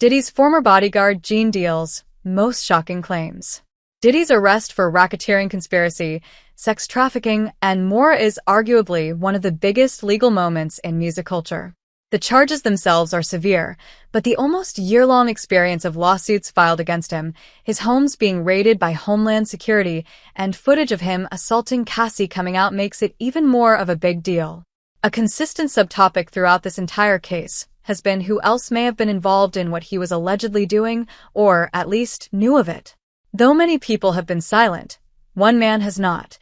Diddy's former bodyguard Gene Deal's most shocking claims. Diddy's arrest for racketeering conspiracy, sex trafficking, and more is arguably one of the biggest legal moments in music culture. The charges themselves are severe, but the almost year-long experience of lawsuits filed against him, his homes being raided by Homeland Security, and footage of him assaulting Cassie coming out makes it even more of a big deal. A consistent subtopic throughout this entire case has been who else may have been involved in what he was allegedly doing, or at least knew of it. Though many people have been silent, one man has not: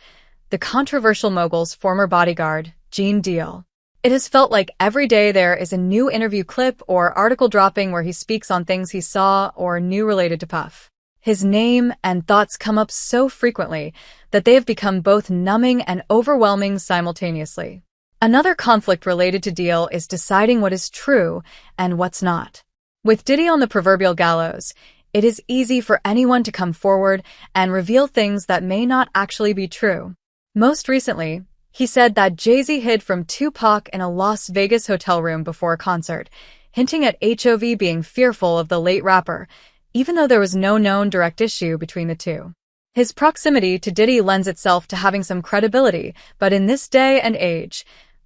the controversial mogul's former bodyguard, Gene Deal. It has felt like every day there is a new interview clip or article dropping where he speaks on things he saw or knew related to Puff. His name and thoughts come up so frequently that they have become both numbing and overwhelming simultaneously. Another conflict related to Deal is deciding what is true and what's not. With Diddy on the proverbial gallows, it is easy for anyone to come forward and reveal things that may not actually be true. Most recently, he said that Jay-Z hid from Tupac in a Las Vegas hotel room before a concert, hinting at HOV being fearful of the late rapper, even though there was no known direct issue between the two. His proximity to Diddy lends itself to having some credibility, but in this day and age,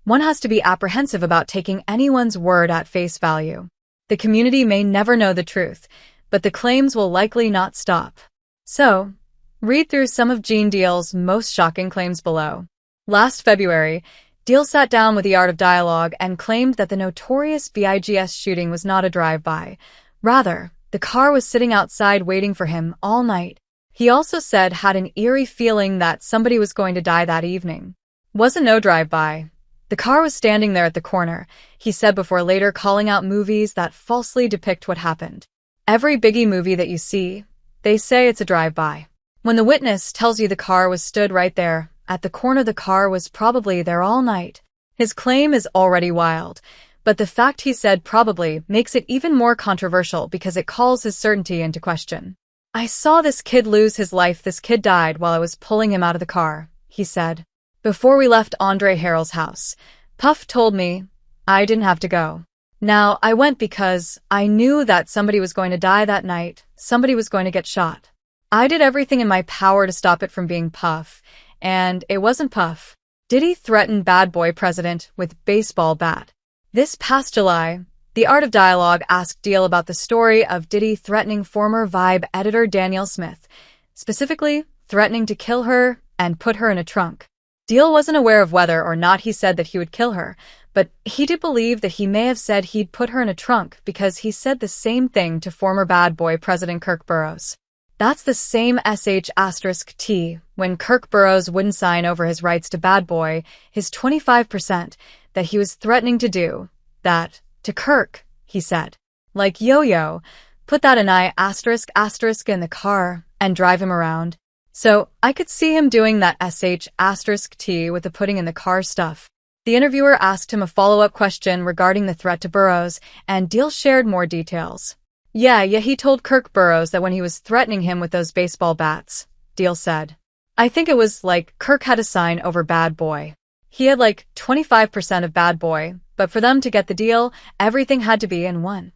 one has to be apprehensive about taking anyone's word at face value. The community may never know the truth, but the claims will likely not stop. So, read through some of Gene Deal's most shocking claims below. Last February, Deal sat down with The Art of Dialogue and claimed that the notorious Big's shooting was not a drive-by. Rather, the car was sitting outside waiting for him all night. He also said had an eerie feeling that somebody was going to die that evening. Wasn't no drive-by. The car was standing there at the corner, he said before later calling out movies that falsely depict what happened. Every Biggie movie that you see, they say it's a drive-by. When the witness tells you the car was stood right there, at the corner, the car was probably there all night. His claim is already wild, but the fact he said probably makes it even more controversial because it calls his certainty into question. I saw this kid lose his life. This kid died while I was pulling him out of the car, he said. Before we left Andre Harrell's house, Puff told me I didn't have to go. Now, I went because I knew that somebody was going to die that night, somebody was going to get shot. I did everything in my power to stop it from being Puff, and it wasn't Puff. Diddy threatened Bad Boy President with baseball bat. This past July, The Art of Dialogue asked Deal about the story of Diddy threatening former Vibe editor Danyel Smith, specifically threatening to kill her and put her in a trunk. Deal wasn't aware of whether or not he said that he would kill her, but he did believe that he may have said he'd put her in a trunk because he said the same thing to former Bad Boy President Kirk Burrowes. That's the same *T when Kirk Burrowes wouldn't sign over his rights to Bad Boy, his 25%, that he was threatening to do that to Kirk, he said. Like, yo, put that in in the car and drive him around. So, I could see him doing that *T with the putting in the car stuff. The interviewer asked him a follow-up question regarding the threat to Burrowes, and Deal shared more details. Yeah, he told Kirk Burrowes that when he was threatening him with those baseball bats, Deal said. I think it was like Kirk had to sign over Bad Boy. He had like 25% of Bad Boy, but for them to get the deal, everything had to be in one.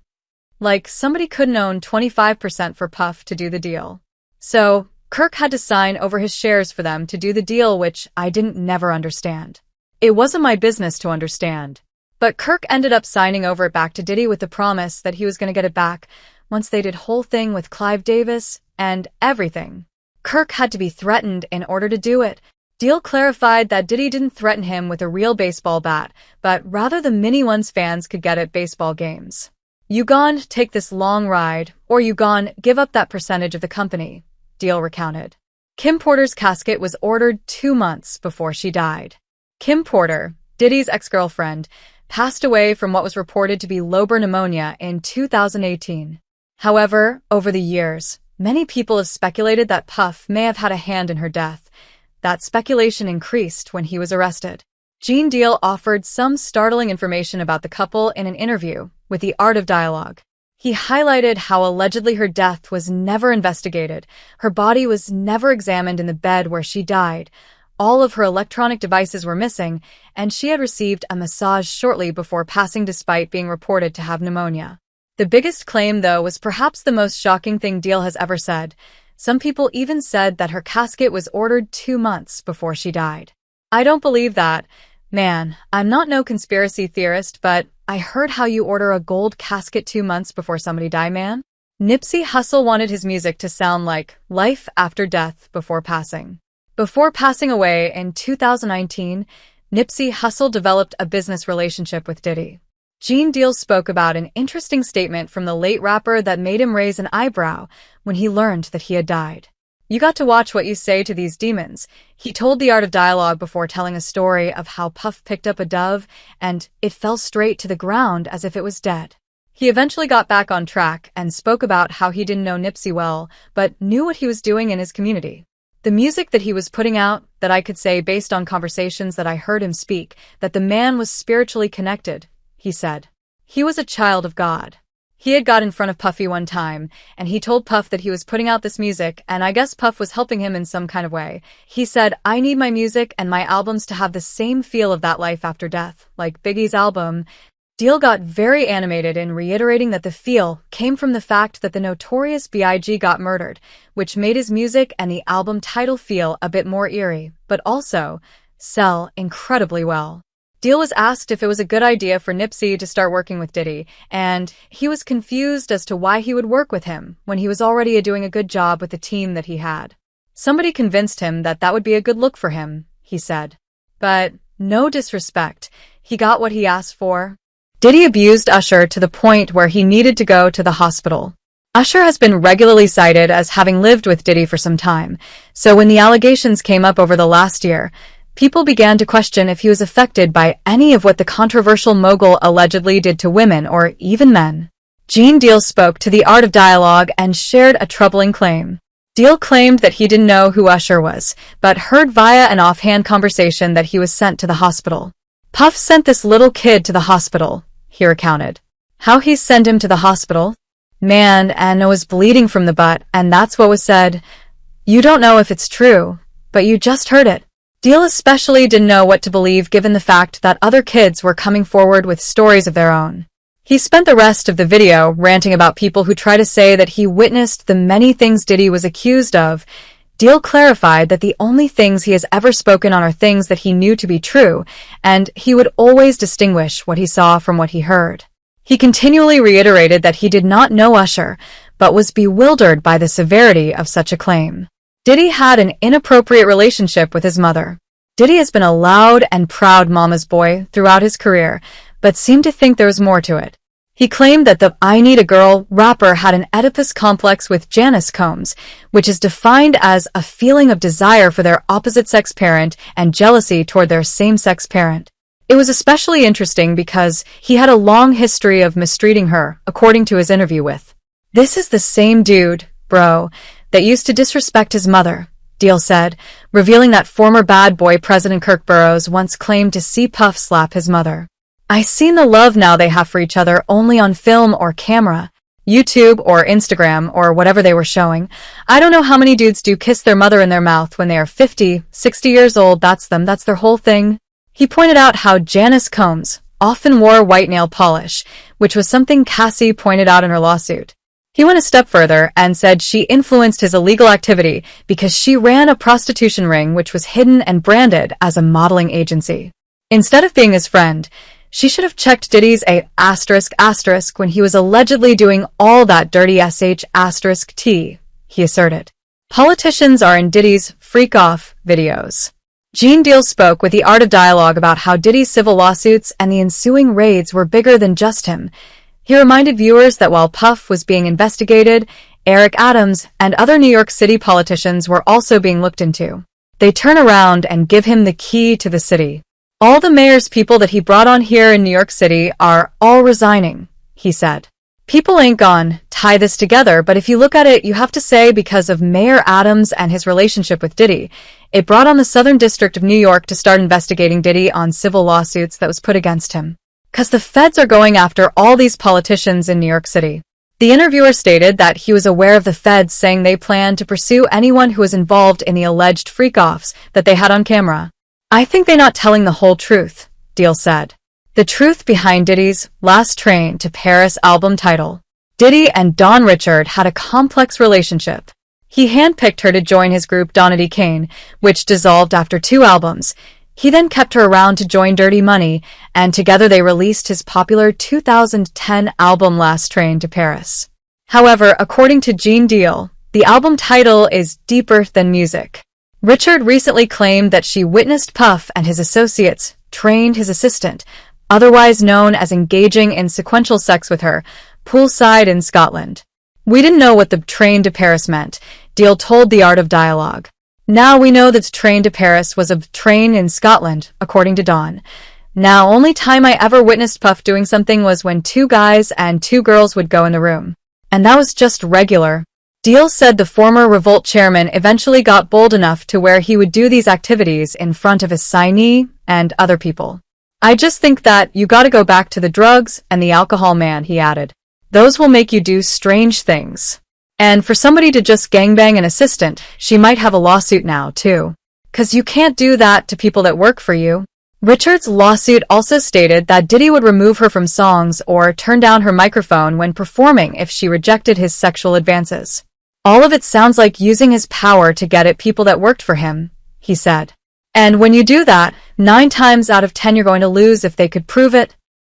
Like, somebody couldn't own 25% for Puff to do the deal. So, Kirk had to sign over his shares for them to do the deal, which I didn't never understand. It wasn't my business to understand. But Kirk ended up signing over it back to Diddy with the promise that he was going to get it back once they did whole thing with Clive Davis and everything. Kirk had to be threatened in order to do it. Deal clarified that Diddy didn't threaten him with a real baseball bat, but rather the mini ones fans could get at baseball games. You gone take this long ride, or you gone give up that percentage of the company, Deal recounted. Kim Porter's casket was ordered 2 months before she died. Kim Porter, Diddy's ex-girlfriend, passed away from what was reported to be lobar pneumonia in 2018. However, over the years, many people have speculated that Puff may have had a hand in her death. That speculation increased when he was arrested. Gene Deal offered some startling information about the couple in an interview with The Art of Dialogue. He highlighted how allegedly her death was never investigated, her body was never examined in the bed where she died, all of her electronic devices were missing, and she had received a massage shortly before passing despite being reported to have pneumonia. The biggest claim, though, was perhaps the most shocking thing Danyel has ever said. Some people even said that her casket was ordered 2 months before she died. I don't believe that. Man, I'm not no conspiracy theorist, but I heard how you order a gold casket 2 months before somebody die, man. Nipsey Hussle wanted his music to sound like life after death before passing. Before passing away in 2019, Nipsey Hussle developed a business relationship with Diddy. Danyel spoke about an interesting statement from the late rapper that made him raise an eyebrow when he learned that he had died. "You got to watch what you say to these demons," he told The Art of Dialogue before telling a story of how Puff picked up a dove and it fell straight to the ground as if it was dead. He eventually got back on track and spoke about how he didn't know Nipsey well, but knew what he was doing in his community. The music that he was putting out, that I could say based on conversations that I heard him speak, that the man was spiritually connected, he said. He was a child of God. He had got in front of Puffy one time, and he told Puff that he was putting out this music, and I guess Puff was helping him in some kind of way. He said, "I need my music and my albums to have the same feel of that life after death, like Biggie's album." Danyel got very animated in reiterating that the feel came from the fact that the notorious Biggie got murdered, which made his music and the album title feel a bit more eerie, but also sell incredibly well. Danyel was asked if it was a good idea for Nipsey to start working with Diddy, and he was confused as to why he would work with him when he was already doing a good job with the team that he had. Somebody convinced him that that would be a good look for him, he said. But no disrespect, he got what he asked for. Diddy abused Usher to the point where he needed to go to the hospital. Usher has been regularly cited as having lived with Diddy for some time, so when the allegations came up over the last year, people began to question if he was affected by any of what the controversial mogul allegedly did to women or even men. Danyel spoke to The Art of Dialogue and shared a troubling claim. Danyel claimed that he didn't know who Usher was, but heard via an offhand conversation that he was sent to the hospital. "Puff sent this little kid to the hospital," he recounted. "How he sent him to the hospital? Man, and was bleeding from the butt, and that's what was said. You don't know if it's true, but you just heard it." Danyel especially didn't know what to believe given the fact that other kids were coming forward with stories of their own. He spent the rest of the video ranting about people who try to say that he witnessed the many things Diddy was accused of. Danyel clarified that the only things he has ever spoken on are things that he knew to be true, and he would always distinguish what he saw from what he heard. He continually reiterated that he did not know Usher, but was bewildered by the severity of such a claim. Diddy had an inappropriate relationship with his mother. Diddy has been a loud and proud mama's boy throughout his career, but seemed to think there was more to it. He claimed that the "I Need a Girl" rapper had an Oedipus complex with Janice Combs, which is defined as a feeling of desire for their opposite-sex parent and jealousy toward their same-sex parent. It was especially interesting because he had a long history of mistreating her, according to his interview with. "This is the same dude, bro, that used to disrespect his mother," Danyel said, revealing that former bad boy President Kirk Burrowes once claimed to see Puff slap his mother. "I seen the love now they have for each other only on film or camera, YouTube or Instagram or whatever they were showing. I don't know how many dudes do kiss their mother in their mouth when they are 50, 60 years old. That's them, that's their whole thing." He pointed out how Janice Combs often wore white nail polish, which was something Cassie pointed out in her lawsuit. He went a step further and said she influenced his illegal activity because she ran a prostitution ring which was hidden and branded as a modeling agency. Instead of being his friend, she should have checked Diddy's *** when he was allegedly doing all that dirty **T, he asserted. Politicians are in Diddy's freak off videos. Danyel spoke with The Art of Dialogue about how Diddy's civil lawsuits and the ensuing raids were bigger than just him. He reminded viewers that while Puff was being investigated, Eric Adams and other New York City politicians were also being looked into. They turn around and give him the key to the city. "All the mayor's people that he brought on here in New York City are all resigning," he said. "People ain't gone tie this together, but if you look at it, you have to say because of Mayor Adams and his relationship with Diddy, it brought on the Southern District of New York to start investigating Diddy on civil lawsuits that was put against him. 'Cause the feds are going after all these politicians in New York City." The interviewer stated that he was aware of the feds saying they plan to pursue anyone who was involved in the alleged freak-offs that they had on camera. "I think they're not telling the whole truth," Danyel said. "The truth behind Diddy's Last Train to Paris album title Diddy and Don Richard had a complex relationship. He handpicked her to join his group Donity Kane, which dissolved after 2 albums. He then kept her around to join Dirty Money, and together they released his popular 2010 album Last Train to Paris. However, according to Gene Deal, the album title is deeper than music. Richard recently claimed that she witnessed Puff and his associates trained his assistant, otherwise known as engaging in sequential sex with her, poolside in Scotland. "We didn't know what the train to Paris meant," Deal told The Art of Dialogue. "Now we know that train to Paris was a train in Scotland," according to Don. "Now, only time I ever witnessed Puff doing something was when 2 guys and 2 girls would go in the room. And that was just regular." Deal said the former Revolt chairman eventually got bold enough to where he would do these activities in front of his signee and other people. "I just think that you gotta go back to the drugs and the alcohol, man," he added. "Those will make you do strange things. And for somebody to just gangbang an assistant, she might have a lawsuit now, too. 'Cause you can't do that to people that work for you." Richard's lawsuit also stated that Diddy would remove her from songs or turn down her microphone when performing if she rejected his sexual advances. "All of it sounds like using his power to get at people that worked for him," he said. "And when you do that, 9 times out of 10 you're going to lose if they could prove it,"